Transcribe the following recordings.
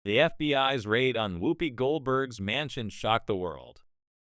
The FBI's raid on Whoopi Goldberg's mansion shocked the world.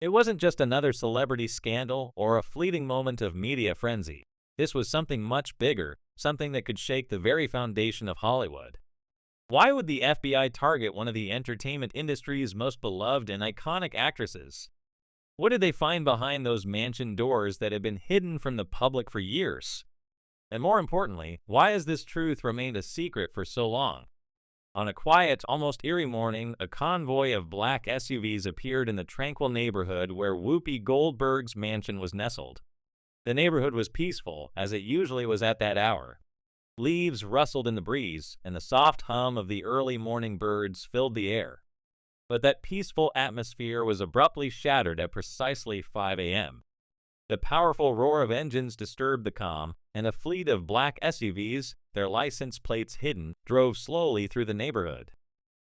It wasn't just another celebrity scandal or a fleeting moment of media frenzy. This was something much bigger, something that could shake the very foundation of Hollywood. Why would the FBI target one of the entertainment industry's most beloved and iconic actresses? What did they find behind those mansion doors that had been hidden from the public for years? And more importantly, why has this truth remained a secret for so long? On a quiet, almost eerie morning, a convoy of black SUVs appeared in the tranquil neighborhood where Whoopi Goldberg's mansion was nestled. The neighborhood was peaceful, as it usually was at that hour. Leaves rustled in the breeze, and the soft hum of the early morning birds filled the air. But that peaceful atmosphere was abruptly shattered at precisely 5 a.m. The powerful roar of engines disturbed the calm, and a fleet of black SUVs, their license plates hidden, drove slowly through the neighborhood.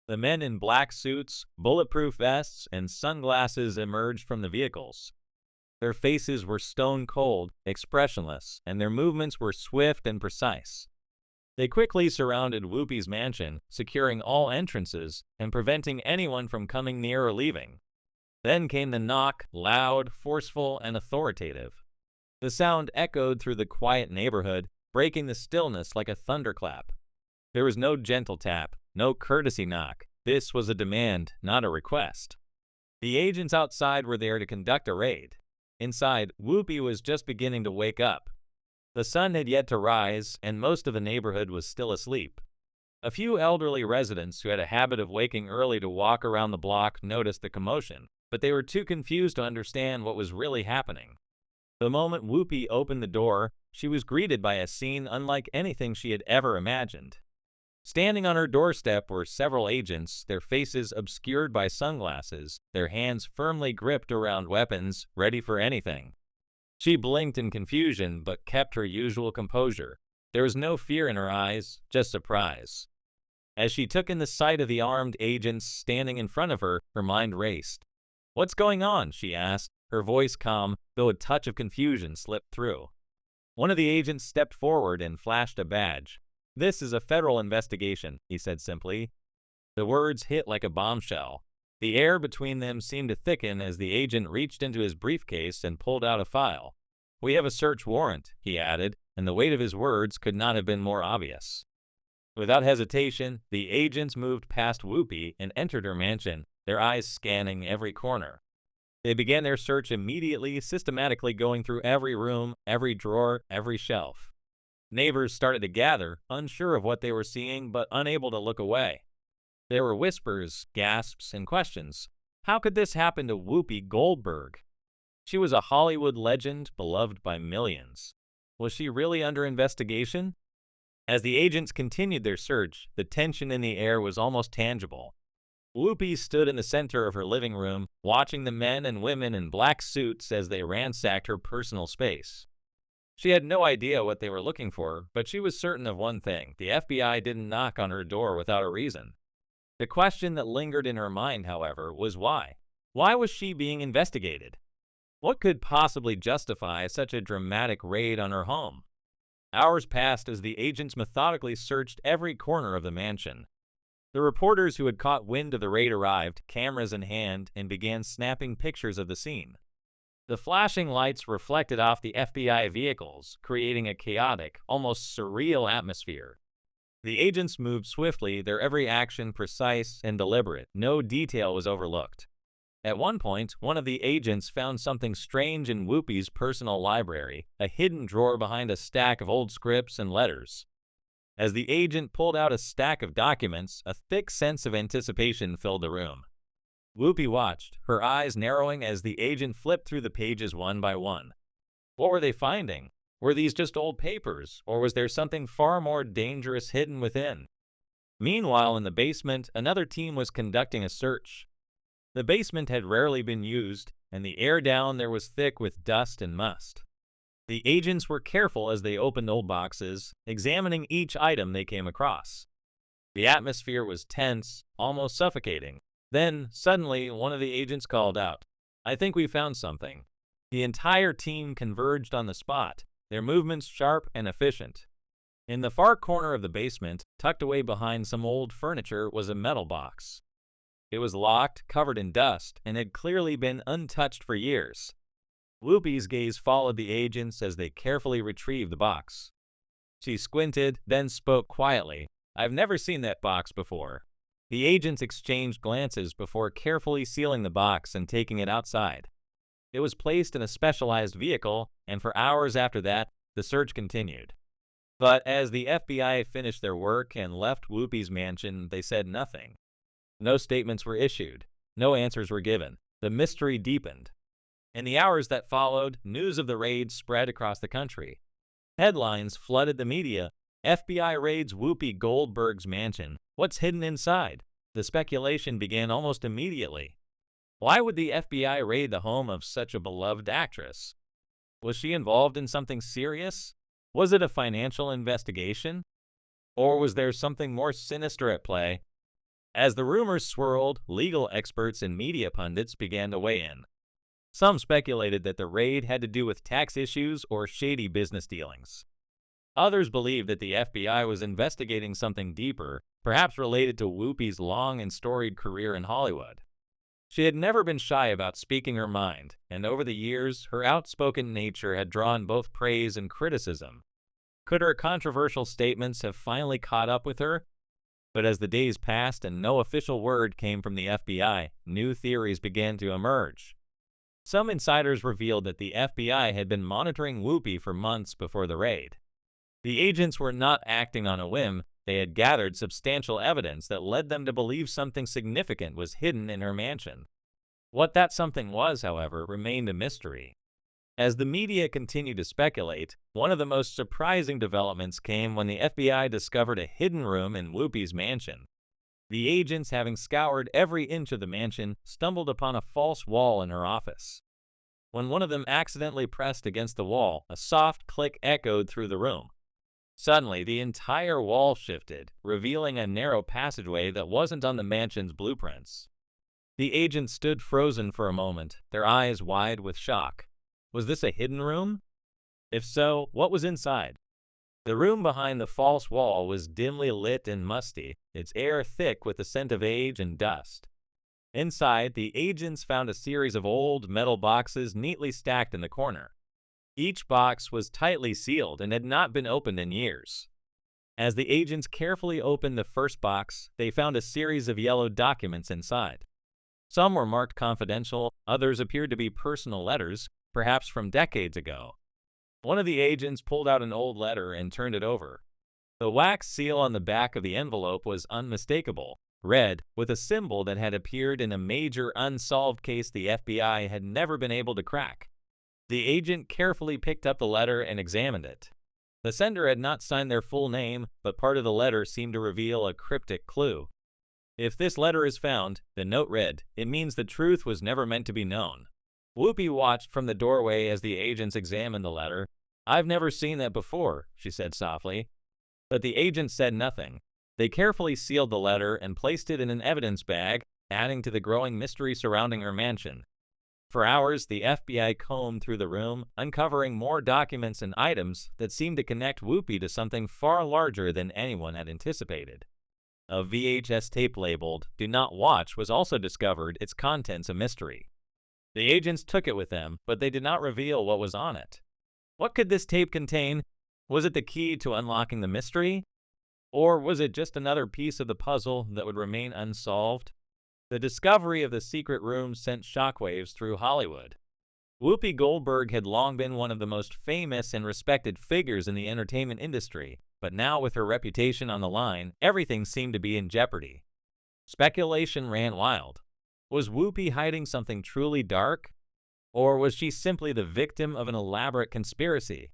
The men in black suits, bulletproof vests, and sunglasses emerged from the vehicles. Their faces were stone cold, expressionless, and their movements were swift and precise. They quickly surrounded Whoopi's mansion, securing all entrances and preventing anyone from coming near or leaving. Then came the knock, loud, forceful, and authoritative. The sound echoed through the quiet neighborhood, breaking the stillness like a thunderclap. There was no gentle tap, no courtesy knock. This was a demand, not a request. The agents outside were there to conduct a raid. Inside, Whoopi was just beginning to wake up. The sun had yet to rise, and most of the neighborhood was still asleep. A few elderly residents who had a habit of waking early to walk around the block noticed the commotion, but they were too confused to understand what was really happening. The moment Whoopi opened the door, she was greeted by a scene unlike anything she had ever imagined. Standing on her doorstep were several agents, their faces obscured by sunglasses, their hands firmly gripped around weapons, ready for anything. She blinked in confusion, but kept her usual composure. There was no fear in her eyes, just surprise. As she took in the sight of the armed agents standing in front of her, her mind raced. "What's going on?" she asked, her voice calm, though a touch of confusion slipped through. One of the agents stepped forward and flashed a badge. "This is a federal investigation," he said simply. The words hit like a bombshell. The air between them seemed to thicken as the agent reached into his briefcase and pulled out a file. "We have a search warrant," he added, and the weight of his words could not have been more obvious. Without hesitation, the agents moved past Whoopi and entered her mansion, their eyes scanning every corner. They began their search immediately, systematically going through every room, every drawer, every shelf. Neighbors started to gather, unsure of what they were seeing but unable to look away. There were whispers, gasps, and questions. How could this happen to Whoopi Goldberg? She was a Hollywood legend, beloved by millions. Was she really under investigation? As the agents continued their search, the tension in the air was almost tangible. Whoopi stood in the center of her living room, watching the men and women in black suits as they ransacked her personal space. She had no idea what they were looking for, but she was certain of one thing: the FBI didn't knock on her door without a reason. The question that lingered in her mind, however, was why? Why was she being investigated? What could possibly justify such a dramatic raid on her home? Hours passed as the agents methodically searched every corner of the mansion. The reporters who had caught wind of the raid arrived, cameras in hand, and began snapping pictures of the scene. The flashing lights reflected off the FBI vehicles, creating a chaotic, almost surreal atmosphere. The agents moved swiftly, their every action precise and deliberate. No detail was overlooked. At one point, one of the agents found something strange in Whoopi's personal library, a hidden drawer behind a stack of old scripts and letters. As the agent pulled out a stack of documents, a thick sense of anticipation filled the room. Whoopi watched, her eyes narrowing as the agent flipped through the pages one by one. What were they finding? Were these just old papers, or was there something far more dangerous hidden within? Meanwhile, in the basement, another team was conducting a search. The basement had rarely been used, and the air down there was thick with dust and must. The agents were careful as they opened old boxes, examining each item they came across. The atmosphere was tense, almost suffocating. Then, suddenly, one of the agents called out, "I think we found something." The entire team converged on the spot, their movements sharp and efficient. In the far corner of the basement, tucked away behind some old furniture, was a metal box. It was locked, covered in dust, and had clearly been untouched for years. Whoopi's gaze followed the agents as they carefully retrieved the box. She squinted, then spoke quietly. "I've never seen that box before." The agents exchanged glances before carefully sealing the box and taking it outside. It was placed in a specialized vehicle, and for hours after that, the search continued. But as the FBI finished their work and left Whoopi's mansion, they said nothing. No statements were issued. No answers were given. The mystery deepened. In the hours that followed, news of the raid spread across the country. Headlines flooded the media. FBI raids Whoopi Goldberg's mansion. What's hidden inside? The speculation began almost immediately. Why would the FBI raid the home of such a beloved actress? Was she involved in something serious? Was it a financial investigation? Or was there something more sinister at play? As the rumors swirled, legal experts and media pundits began to weigh in. Some speculated that the raid had to do with tax issues or shady business dealings. Others believed that the FBI was investigating something deeper, perhaps related to Whoopi's long and storied career in Hollywood. She had never been shy about speaking her mind, and over the years, her outspoken nature had drawn both praise and criticism. Could her controversial statements have finally caught up with her? But as the days passed and no official word came from the FBI, new theories began to emerge. Some insiders revealed that the FBI had been monitoring Whoopi for months before the raid. The agents were not acting on a whim. They had gathered substantial evidence that led them to believe something significant was hidden in her mansion. What that something was, however, remained a mystery. As the media continued to speculate, one of the most surprising developments came when the FBI discovered a hidden room in Whoopi's mansion. The agents, having scoured every inch of the mansion, stumbled upon a false wall in her office. When one of them accidentally pressed against the wall, a soft click echoed through the room. Suddenly, the entire wall shifted, revealing a narrow passageway that wasn't on the mansion's blueprints. The agents stood frozen for a moment, their eyes wide with shock. Was this a hidden room? If so, what was inside? The room behind the false wall was dimly lit and musty, its air thick with the scent of age and dust. Inside, the agents found a series of old metal boxes neatly stacked in the corner. Each box was tightly sealed and had not been opened in years. As the agents carefully opened the first box, they found a series of yellow documents inside. Some were marked confidential, others appeared to be personal letters, perhaps from decades ago. One of the agents pulled out an old letter and turned it over. The wax seal on the back of the envelope was unmistakable, red, with a symbol that had appeared in a major unsolved case the FBI had never been able to crack. The agent carefully picked up the letter and examined it. The sender had not signed their full name, but part of the letter seemed to reveal a cryptic clue. If this letter is found, the note read, it means the truth was never meant to be known. Whoopi watched from the doorway as the agents examined the letter. "I've never seen that before," she said softly. But the agents said nothing. They carefully sealed the letter and placed it in an evidence bag, adding to the growing mystery surrounding her mansion. For hours, the FBI combed through the room, uncovering more documents and items that seemed to connect Whoopi to something far larger than anyone had anticipated. A VHS tape labeled "Do Not Watch" was also discovered, its contents a mystery. The agents took it with them, but they did not reveal what was on it. What could this tape contain? Was it the key to unlocking the mystery? Or was it just another piece of the puzzle that would remain unsolved? The discovery of the secret room sent shockwaves through Hollywood. Whoopi Goldberg had long been one of the most famous and respected figures in the entertainment industry, but now with her reputation on the line, everything seemed to be in jeopardy. Speculation ran wild. Was Whoopi hiding something truly dark? Or was she simply the victim of an elaborate conspiracy?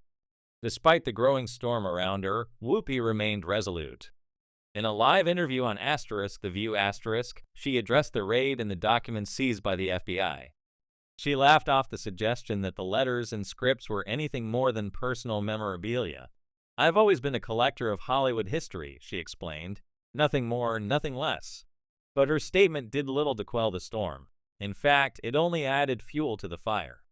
Despite the growing storm around her, Whoopi remained resolute. In a live interview on The View she addressed the raid and the documents seized by the FBI. She laughed off the suggestion that the letters and scripts were anything more than personal memorabilia. "I've always been a collector of Hollywood history," she explained. "Nothing more, nothing less." But her statement did little to quell the storm. In fact, it only added fuel to the fire.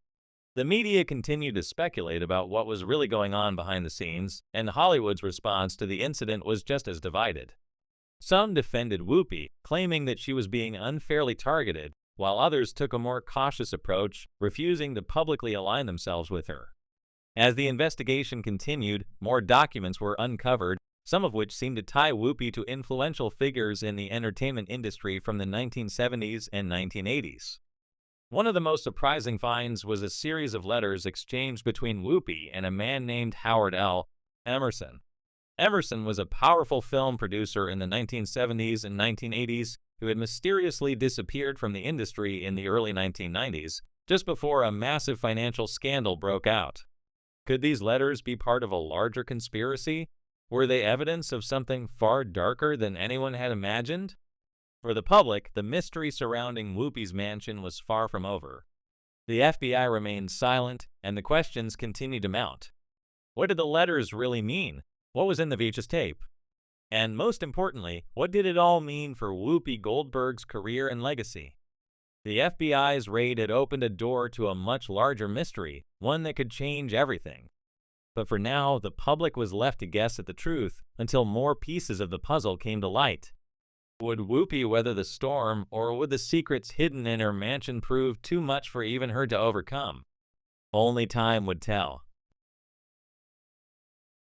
The media continued to speculate about what was really going on behind the scenes, and Hollywood's response to the incident was just as divided. Some defended Whoopi, claiming that she was being unfairly targeted, while others took a more cautious approach, refusing to publicly align themselves with her. As the investigation continued, more documents were uncovered, some of which seemed to tie Whoopi to influential figures in the entertainment industry from the 1970s and 1980s. One of the most surprising finds was a series of letters exchanged between Whoopi and a man named Howard L. Emerson. Emerson was a powerful film producer in the 1970s and 1980s who had mysteriously disappeared from the industry in the early 1990s, just before a massive financial scandal broke out. Could these letters be part of a larger conspiracy? Were they evidence of something far darker than anyone had imagined? For the public, the mystery surrounding Whoopi's mansion was far from over. The FBI remained silent, and the questions continued to mount. What did the letters really mean? What was in the VHS tape? And most importantly, what did it all mean for Whoopi Goldberg's career and legacy? The FBI's raid had opened a door to a much larger mystery, one that could change everything. But for now, the public was left to guess at the truth until more pieces of the puzzle came to light. Would Whoopi weather the storm, or would the secrets hidden in her mansion prove too much for even her to overcome? Only time would tell.